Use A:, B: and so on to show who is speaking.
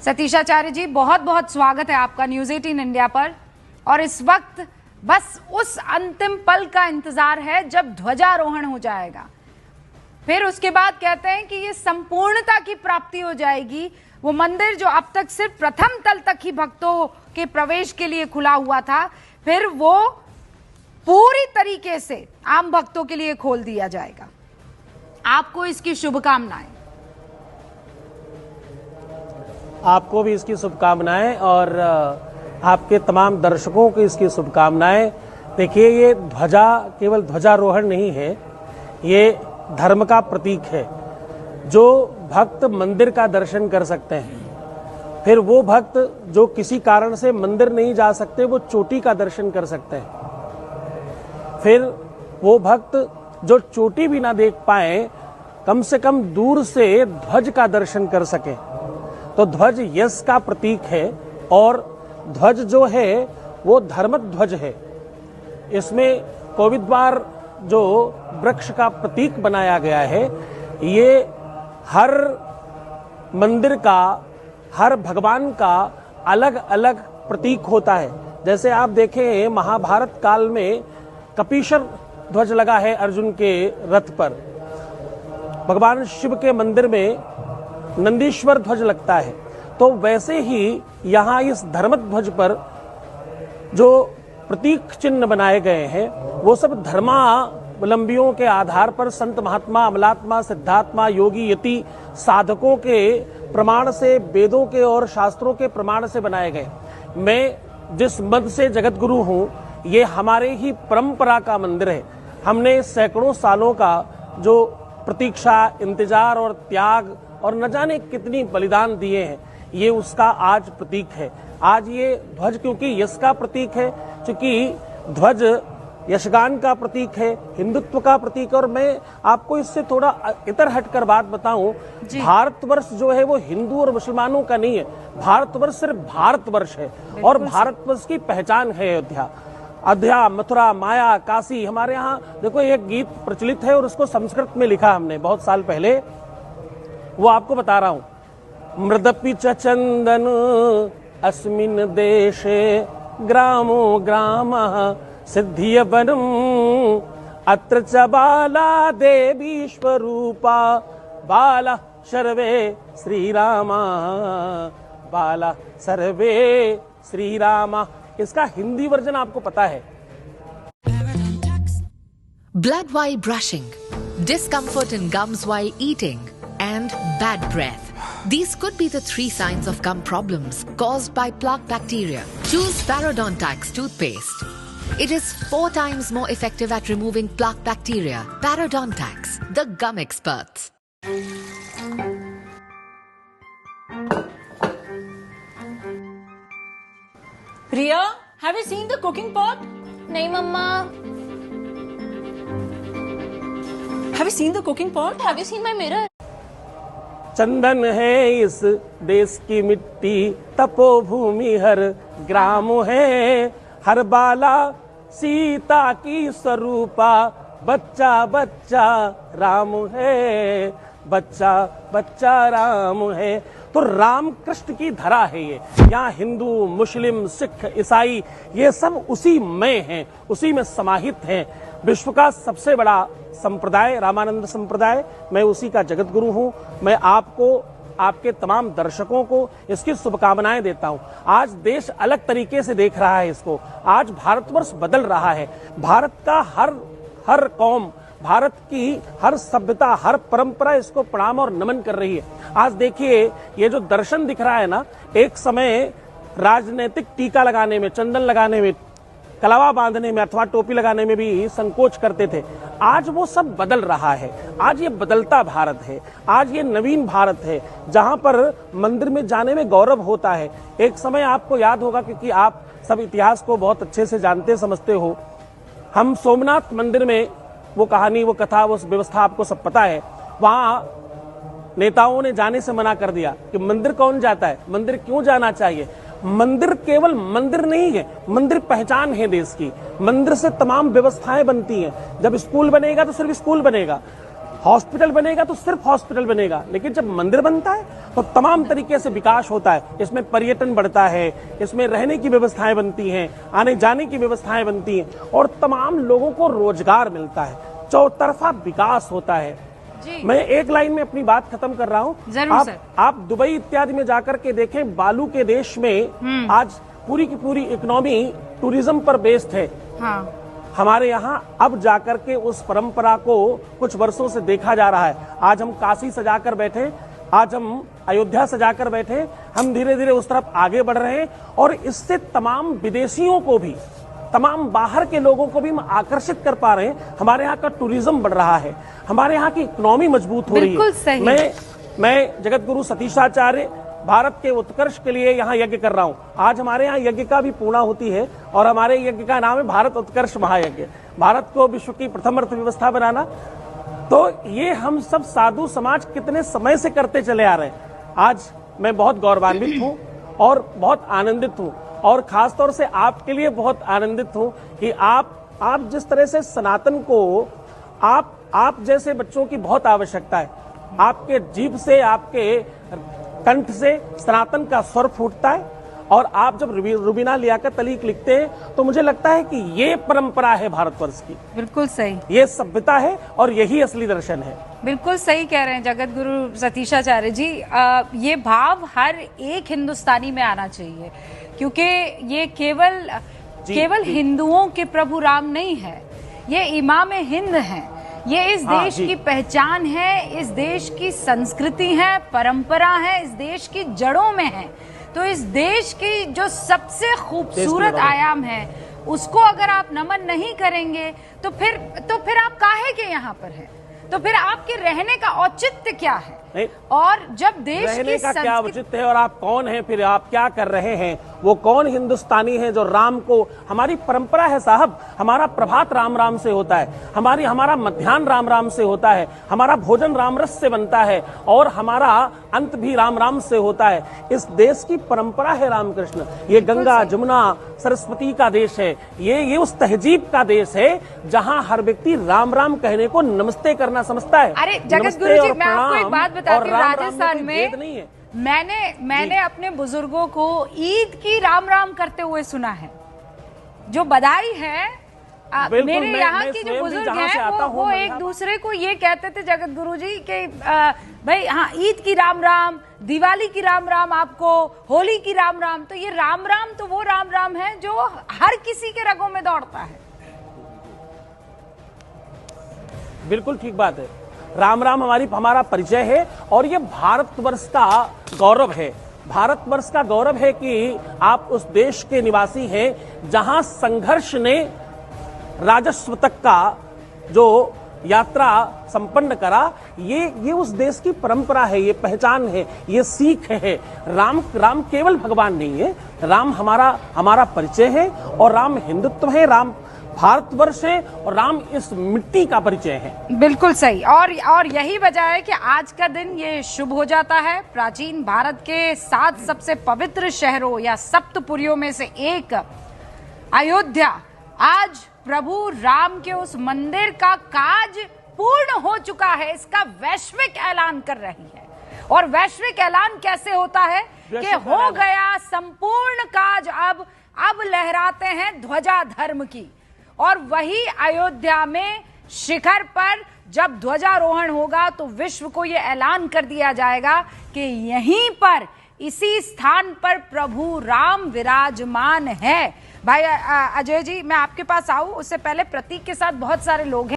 A: सतीशाचार्य जी, बहुत बहुत स्वागत है आपका न्यूज 18 इंडिया पर। और इस वक्त बस उस अंतिम पल का इंतजार है जब ध्वजारोहण हो जाएगा, फिर उसके बाद कहते हैं कि ये संपूर्णता की प्राप्ति हो जाएगी। वो मंदिर जो अब तक सिर्फ प्रथम तल तक ही भक्तों के प्रवेश के लिए खुला हुआ था, फिर वो पूरी तरीके से आम भक्तों के लिए खोल दिया जाएगा। आपको इसकी शुभकामनाएं।
B: आपको भी इसकी शुभकामनाएं और आपके तमाम दर्शकों की इसकी शुभकामनाएं। देखिए, ये ध्वजा केवल ध्वजारोहण नहीं है, ये धर्म का प्रतीक है। जो भक्त मंदिर का दर्शन कर सकते हैं, फिर वो भक्त जो किसी कारण से मंदिर नहीं जा सकते, वो चोटी का दर्शन कर सकते हैं। फिर वो भक्त जो चोटी भी ना देख पाए, कम से कम दूर से ध्वज का दर्शन कर सके। तो ध्वज यश का प्रतीक है और ध्वज जो है वो धर्म ध्वज है। इसमें कोविद्वार जो वृक्ष का प्रतीक बनाया गया है, ये हर मंदिर का, हर भगवान का अलग अलग प्रतीक होता है। जैसे आप देखें, महाभारत काल में कपीशर ध्वज लगा है अर्जुन के रथ पर। भगवान शिव के मंदिर में नंदीश्वर ध्वज लगता है। तो वैसे ही यहाँ इस धर्म ध्वज पर जो प्रतीक चिन्ह बनाए गए हैं, वो सब धर्मावलंबियों के आधार पर संत महात्मा, अमलात्मा, सिद्धात्मा, योगी, यति, साधकों के प्रमाण से, वेदों के और शास्त्रों के प्रमाण से बनाए गए। मैं जिस मत से जगत गुरु हूँ, ये हमारे ही परंपरा का मंदिर है। हमने सैकड़ों सालों का जो प्रतीक्षा, इंतजार और त्याग और न जाने कितनी बलिदान दिए हैं, ये उसका आज प्रतीक है। आज ये ध्वज क्योंकि यश का प्रतीक है, क्योंकि ध्वज यशगान का प्रतीक है, हिंदुत्व का प्रतीक है। और मैं आपको इससे थोड़ा इतर हटकर बात बताऊं, भारतवर्ष जो है वो हिंदू और मुसलमानों का नहीं है। भारतवर्ष सिर्फ भारतवर्ष है और भारतवर्ष की पहचान है अयोध्या। अयोध्या, मथुरा, माया, काशी। हमारे यहाँ देखो, एक गीत प्रचलित है और उसको संस्कृत में लिखा हमने बहुत साल पहले, वो आपको बता रहा हूं। मृदपि च चंदन अस्मिन् देशे ग्रामो ग्रामः सिद्धिय वनम अत्र च बाला देवी स्वरूपा बाला सर्वे श्रीरामा बाला सर्वे श्रीरामा। इसका हिंदी वर्जन आपको पता है।
C: Blood while brushing, discomfort in gums while eating, and bad breath. These could be the 3 signs of gum problems caused by plaque bacteria. Choose Parodontax toothpaste. It is 4 times more effective at removing plaque bacteria. Parodontax, the gum experts.
D: Priya, have you seen the cooking pot?
E: नहीं मम्मा।
D: Have you seen the cooking pot?
E: Have you seen my mirror?
B: चंदन है इस देश की मिट्टी, तपोभूमि हर ग्राम है। हर बाला सीता की स्वरूपा, बच्चा बच्चा राम है, बच्चा बच्चा राम है। तो राम कृष्ण की धरा है ये। यहाँ हिंदू, मुस्लिम, सिख, ईसाई, ये सब उसी में हैं, उसी में समाहित हैं। विश्व का सबसे बड़ा संप्रदाय रामानंद संप्रदाय, मैं उसी का जगत गुरु हूँ। मैं आपको, आपके तमाम दर्शकों को इसकी शुभकामनाएं देता हूँ। आज देश अलग तरीके से देख रहा है इसको। आज भारतवर्ष बदल रहा है। भारत का हर कौम, भारत की हर सभ्यता, हर परंपरा इसको प्रणाम और नमन कर रही है। आज देखिए, ये जो दर्शन दिख रहा है ना, एक समय राजनीतिक टीका लगाने में, चंदन लगाने में, कलावा बांधने में अथवा टोपी लगाने में भी संकोच करते थे। आज वो सब बदल रहा है। आज ये बदलता भारत है, आज ये नवीन भारत है, जहां पर मंदिर में जाने में गौरव होता है। एक समय आपको याद होगा, क्योंकि आप सब इतिहास को बहुत अच्छे से जानते समझते हो, हम सोमनाथ मंदिर में वो कहानी, वो कथा, वो व्यवस्था आपको सब पता है। वहां नेताओं ने जाने से मना कर दिया कि मंदिर कौन जाता है, मंदिर क्यों जाना चाहिए। मंदिर केवल मंदिर नहीं है, मंदिर पहचान है देश की। मंदिर से तमाम व्यवस्थाएं बनती हैं। जब स्कूल बनेगा तो सिर्फ स्कूल बनेगा, हॉस्पिटल बनेगा तो सिर्फ हॉस्पिटल बनेगा, लेकिन जब मंदिर बनता है तो तमाम तरीके से विकास होता है। इसमें पर्यटन बढ़ता है, इसमें रहने की व्यवस्थाएं बनती हैं, आने जाने की व्यवस्थाएं बनती हैं और तमाम लोगों को रोजगार मिलता है, चौतरफा विकास होता है। मैं एक लाइन में अपनी बात खत्म कर रहा हूँ। आप दुबई इत्यादि में जाकर के देखें, बालू के देश में आज पूरी की पूरी इकोनॉमी टूरिज्म पर बेस्ड है।
A: हाँ।
B: हमारे यहाँ अब जाकर के उस परंपरा को कुछ वर्षों से देखा जा रहा है। आज हम काशी सजाकर बैठे, आज हम अयोध्या सजाकर बैठे, हम धीरे धीरे उस तरफ आगे बढ़ रहे हैं और इससे तमाम विदेशियों को भी, तमाम बाहर के लोगों को भी हम आकर्षित कर पा रहे हैं। हमारे यहाँ का टूरिज्म बढ़ रहा है, हमारे यहाँ की इकोनॉमी मजबूत हो रही है। मैं जगत गुरु सतीशाचार्य भारत के उत्कर्ष के लिए यहाँ यज्ञ कर रहा हूँ। आज हमारे यहाँ यज्ञ का भी पूर्णा होती है और हमारे यज्ञ का नाम है भारत उत्कर्ष महायज्ञ। भारत को विश्व की प्रथम अर्थव्यवस्था बनाना, तो ये हम सब साधु समाज कितने समय से करते चले आ रहे हैं। आज मैं बहुत गौरवान्वित हूँ और बहुत आनंदित हूँ और खासतौर से आपके लिए बहुत आनंदित हूँ कि आप जिस तरह से सनातन को, आप जैसे बच्चों की बहुत आवश्यकता है। आपके जीभ से, आपके कंठ से सनातन का स्वर फूटता है और आप जब रुबीना लियाकत अली लिखते हैं तो मुझे लगता है कि ये परंपरा है भारतवर्ष की।
A: बिल्कुल सही, ये
B: सभ्यता है और यही असली दर्शन है।
A: बिल्कुल सही कह रहे हैं जगत गुरु सतीशाचार्य जी। ये भाव हर एक हिंदुस्तानी में आना चाहिए, क्योंकि ये केवल हिंदुओं के प्रभु राम नहीं है, ये इमाम हिंद हैं। ये इस देश की पहचान है, इस देश की संस्कृति है, परंपरा है, इस देश की जड़ों में है। तो इस देश की जो सबसे खूबसूरत आयाम है उसको अगर आप नमन नहीं करेंगे तो फिर आप काहे के यहाँ पर हैं? तो फिर आपके रहने का औचित्य क्या है? और जब देश
B: रहने का क्या औचित्य है और आप कौन हैं, फिर आप क्या कर रहे हैं? वो कौन हिंदुस्तानी है जो राम को, हमारी परंपरा है साहब, हमारा प्रभात राम राम से होता है, हमारा मध्याह्न राम राम से होता है, हमारा भोजन राम रस से बनता है और हमारा अंत भी राम राम से होता है। इस देश की परंपरा है रामकृष्ण। ये गंगा जमुना सरस्वती का देश है, ये उस तहजीब का देश है जहाँ हर व्यक्ति राम राम कहने को नमस्ते करना समझता है।
A: अरे जगत गुरु जी, मैं आपको एक बात बताती हूँ, राजस्थान में मैंने अपने बुजुर्गों को ईद की राम राम करते हुए सुना है। जो बधाई है, मेरे यहाँ की जो बुजुर्ग हैं वो एक दूसरे को ये कहते थे जगत गुरु जी कि भाई हाँ, ईद की राम राम, दिवाली की राम राम आपको, होली की राम राम। तो ये राम राम तो वो राम राम है जो हर किसी के रगों में दौड़ता है।
B: बिल्कुल ठीक बात है। राम राम हमारा परिचय है और ये भारतवर्ष का गौरव है। भारतवर्ष का गौरव है कि आप उस देश के निवासी हैं जहां संघर्ष ने राजस्व तक का जो यात्रा संपन्न करा। ये उस देश की परंपरा है, ये पहचान है, ये सीख है। राम केवल भगवान नहीं है, राम हमारा परिचय है और राम हिंदुत्व है, राम भारतवर्ष है और राम इस मिट्टी का परिचय है।
A: बिल्कुल सही। और यही वजह है कि आज का दिन ये शुभ हो जाता है। प्राचीन भारत के 7 सबसे पवित्र शहरों या सप्तपुरियों में से एक अयोध्या आज प्रभु राम के उस मंदिर का काज पूर्ण हो चुका है, इसका वैश्विक ऐलान कर रही है। और वैश्विक ऐलान कैसे होता है कि हो गया संपूर्ण काज, अब लहराते हैं ध्वजा धर्म की। और वही अयोध्या में शिखर पर जब ध्वजारोहण होगा तो विश्व को यह ऐलान कर दिया जाएगा कि यहीं पर, इसी स्थान पर प्रभु राम विराजमान है। भाई अजय जी, मैं आपके पास आऊं उससे पहले प्रतीक के साथ बहुत सारे लोग हैं।